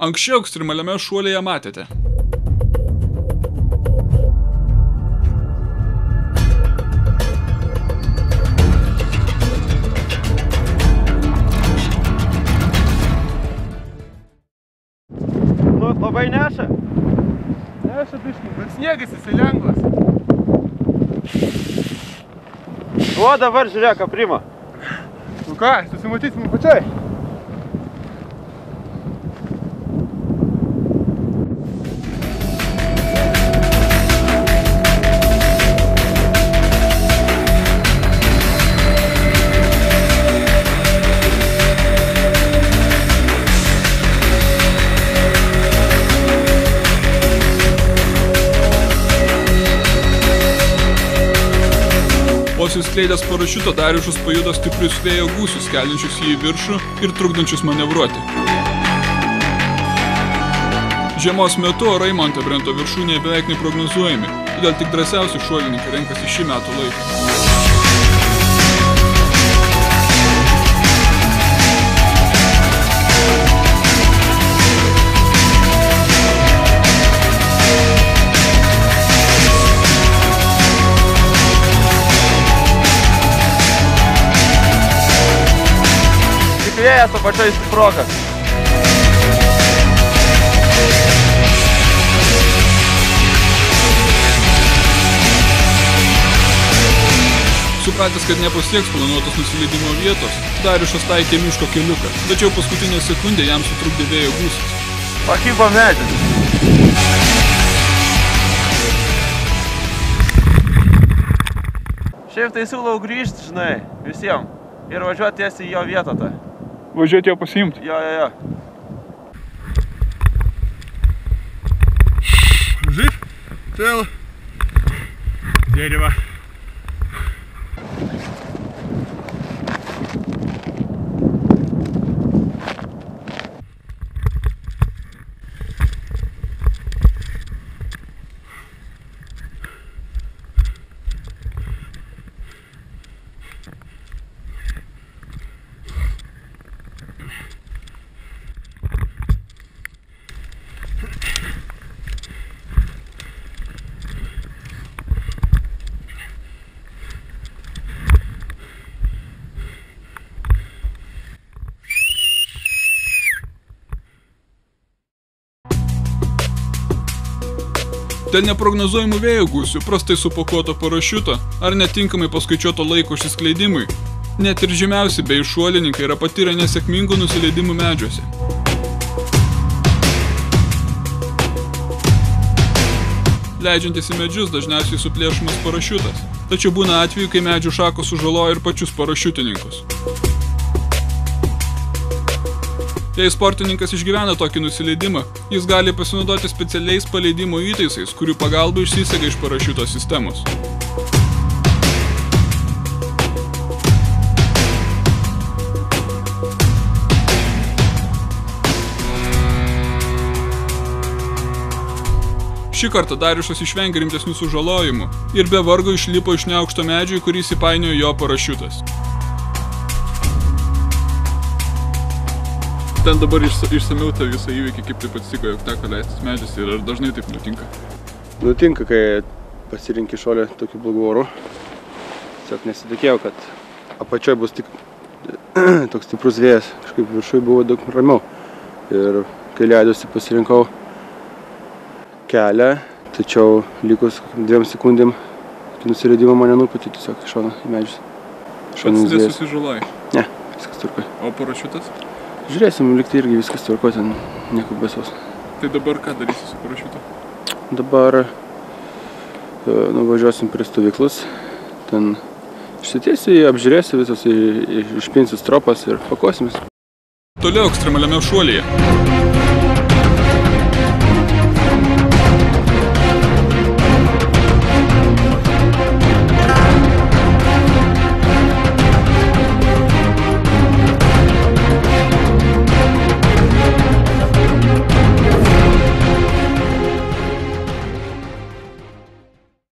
Anksčiau ekstremaliame šuolyje matėte. Nu, labai neša? Neša biškai, bet sniegas jisai lengvas. O dabar žiūrėk, ką prima. Nu ką, susimatysim pačiai. Pasiskleidęs parašiuto Dariušas pajuto stiprius vėjo gūsius, keliančius jį į viršų ir trukdančius manevruoti. Žiemos metu orai Monte Brento viršūnėje beveik neprognozuojami, todėl tik drąsiausi šuolininkai renkasi šį metų laiką. Vėjas apačioj stiprokas. Supratęs, kad nepasieks planuotos nusileidimo vietos, Dariušas taikė miško keliuką, tačiau paskutinę sekundę jam sutrukdė vėjo gūsis. Pakybo medis. Šiaip tai siūlau grįžti, žinai, visiems. Ir važiuoti tiesiai į jo vietą tą. Važiuoti jo pasiimti. Jo. Žiūrėk, vėl. Дерево. Dėl neprognozuojamų vėjo gūsių, prastai supakuoto parašiuto ar netinkamai paskaičiuoto laiko išsiskleidimui, net ir žymiausi bei šuolininkai yra patyrę nesėkmingų nusileidimų medžiuose. Leidžiantis į medžius dažniausiai suplėšomas parašiutas, tačiau būna atvejų, kai medžių šakos sužaloja ir pačius parašiutininkus. Jei sportininkas išgyvena tokį nusileidimą, jis gali pasinaudoti specialiais paleidimo įtaisais, kurių pagalba išsisega iš parašiuto sistemos. Šį kartą Dariušas išvengė rimtesnių sužalojimų ir be vargo išlipo iš neaukšto medžio, į kurį įsipainiojo jo parašiutas. Ten dabar išsamiau tą visą įvykį, kaip taip atsitiko, jog teko leistis medžiuose ir ar dažnai taip nutinka? Nutinka, kai pasirinki šuolį tokiu blogu oru. Tiesiog nesitikėjau, kad apačioj bus tik toks stiprus vėjas. Kažkaip viršui buvo daug ramiau. Ir kai leidusi pasirinkau kelią, tačiau likus 2 sekundėm nusileidimo mane nupūtė tiesiog iš šono į medžius. Pats nesusižalojai? Ne, viskas tvarkoj. O parašiutas? Žiūrėsim, liktai irgi viskas tvarkoj, ten nieko baisaus. Tai dabar ką darysi su parašiutu? Dabar nuvažiuosim prie stovyklos, ten išsitiesiu, apžiūrėsiu visus, išpinsiu stropas ir pakuosimės. Toliau ekstremaliame šuolyje.